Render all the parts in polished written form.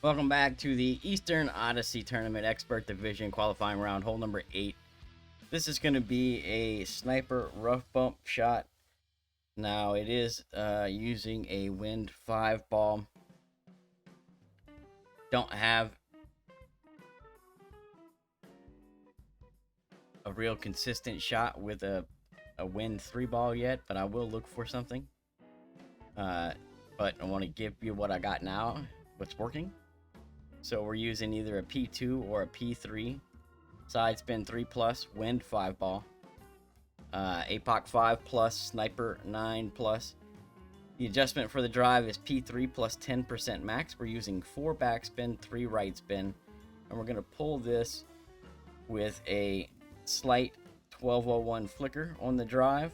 Welcome back to the Eastern Odyssey Tournament Expert Division qualifying round, hole number 8. This is going to be a sniper rough bump shot. Now, it is using a wind 5 ball. Don't have a real consistent shot with a wind 3 ball yet, but I will look for something. But I want to give you what I got now, what's working. So we're using either a P2 or a P3, side spin 3 plus, wind 5 ball, APOC 5 plus, sniper 9 plus. The adjustment for the drive is P3 plus 10% max. We're using 4 backspin, 3 right spin, and we're going to pull this with a slight 1201 flicker on the drive.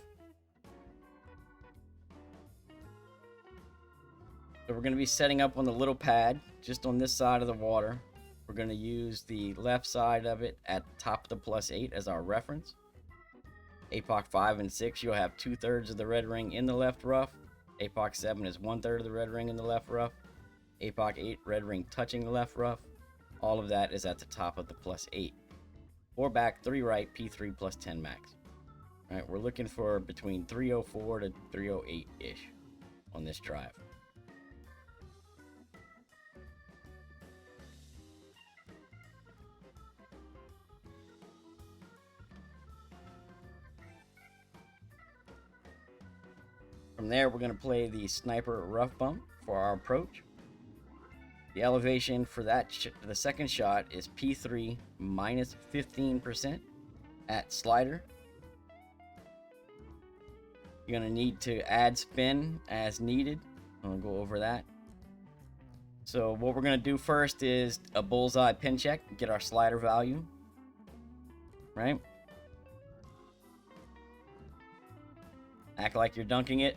So we're going to be setting up on the little pad, just on this side of the water. We're going to use the left side of it at the top of the +8 as our reference. APOC 5 and 6, you'll have 2/3 of the red ring in the left rough. APOC 7 is 1/3 of the red ring in the left rough. APOC 8, red ring touching the left rough. All of that is at the top of the +8. 4 back, 3 right, P3 plus 10 max. All right, we're looking for between 304 to 308-ish on this drive. From there, we're going to play the sniper rough bump for our approach. The elevation for that the second shot is P3 minus 15% at slider. You're going to need to add spin as needed. I'll go over that. So what we're going to do first is a bullseye pin check, get our slider value, right? Act like you're dunking it.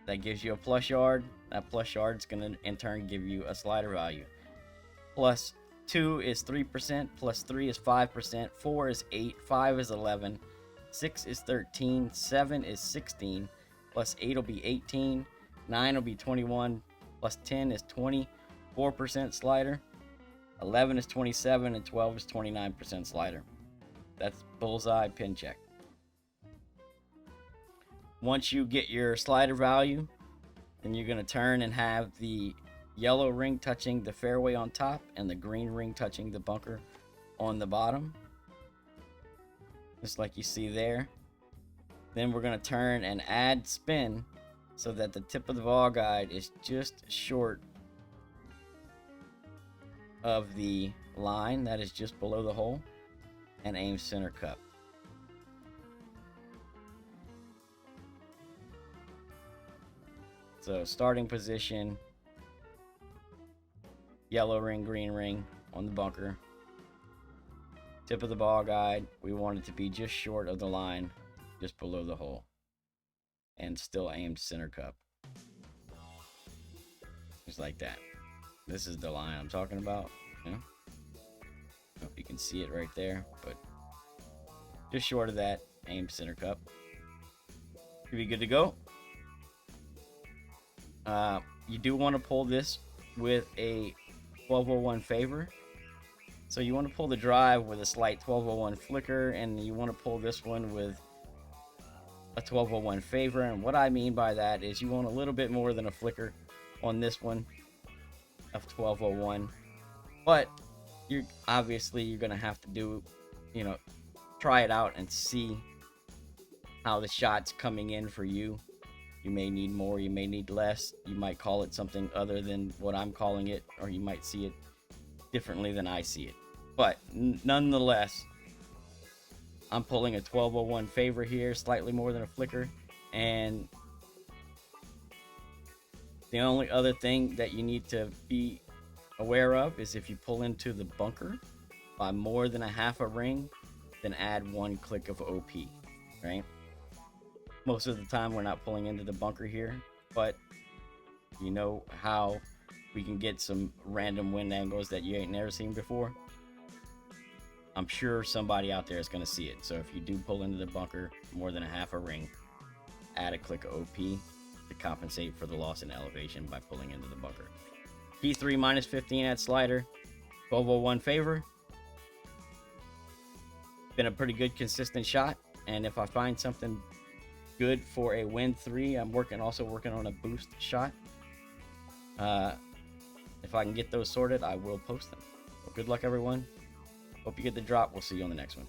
That gives you a plus yard. That plus yard is going to in turn give you a slider value. Plus 2 is 3%, plus 3 is 5%, 4 is 8, 5 is 11, 6 is 13, 7 is 16, plus 8 will be 18, 9 will be 21, plus 10 is 24% slider, 11 is 27, and 12 is 29% slider. That's bullseye pin check. Once you get your slider value, then you're going to turn and have the yellow ring touching the fairway on top and the green ring touching the bunker on the bottom, just like you see there. Then we're going to turn and add spin so that the tip of the ball guide is just short of the line that is just below the hole, and aim center cup. So starting position, yellow ring, green ring on the bunker. Tip of the ball guide, we want it to be just short of the line, just below the hole. And still aimed center cup. Just like that. This is the line I'm talking about. Yeah? I don't know if you can see it right there, but just short of that, aimed center cup. Should be good to go. You do want to pull this with a 1201 favor. So you want to pull the drive with a slight 1201 flicker, and you want to pull this one with a 1201 favor. And what I mean by that is you want a little bit more than a flicker on this one of 1201. But you're going to have to do, try it out and see how the shot's coming in for you. You may need more, you may need less. You might call it something other than what I'm calling it, or you might see it differently than I see it. But nonetheless, I'm pulling a 1201 favor here, slightly more than a flicker. And the only other thing that you need to be aware of is if you pull into the bunker by more than a half a ring, then add 1 click of OP, right? Most of the time we're not pulling into the bunker here, but you know how we can get some random wind angles that you ain't never seen before? I'm sure somebody out there is going to see it. So if you do pull into the bunker more than a half a ring, add a click of OP to compensate for the loss in elevation by pulling into the bunker. P3 minus 15 at slider, 1201 favor. Been a pretty good consistent shot, and if I find something good for a win 3, I'm also working on a boost shot. If I can get those sorted, I will post them. So good luck, everyone. Hope you get the drop. We'll see you on the next one.